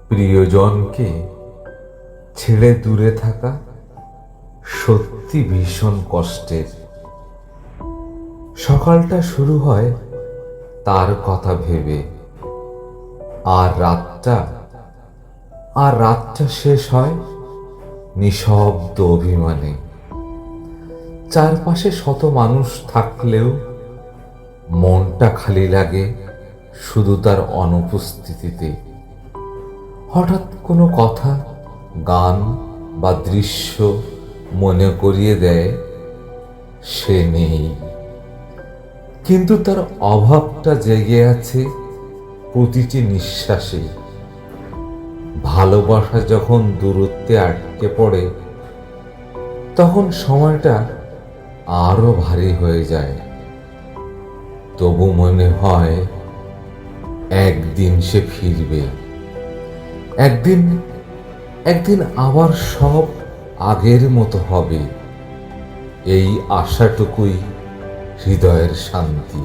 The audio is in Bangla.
প্রিয়জনকে ছেড়ে দূরে থাকা সত্যি ভীষণ কষ্টের। সকালটা শুরু হয় তার কথা ভেবে, আর রাতটা শেষ হয় নিঃশব্দ অভিমানে। চারপাশে শত মানুষ থাকলেও মনটা খালি লাগে শুধু তার অনুপস্থিতিতে। হঠাৎ কোনো কথা, গান বা দৃশ্য মনে করিয়ে দেয় সে নেই, কিন্তু তার অভাবটা জেগে আছে প্রতিটি নিঃশ্বাসে। ভালোবাসা যখন দূরত্বে আটকে পড়ে, তখন সময়টা আরো ভারী হয়ে যায়। তবু মনে হয় একদিন সে ফিরবে, একদিন একদিন আবার সব আগের মতো হবে। এই আশাটুকুই হৃদয়ের শান্তি।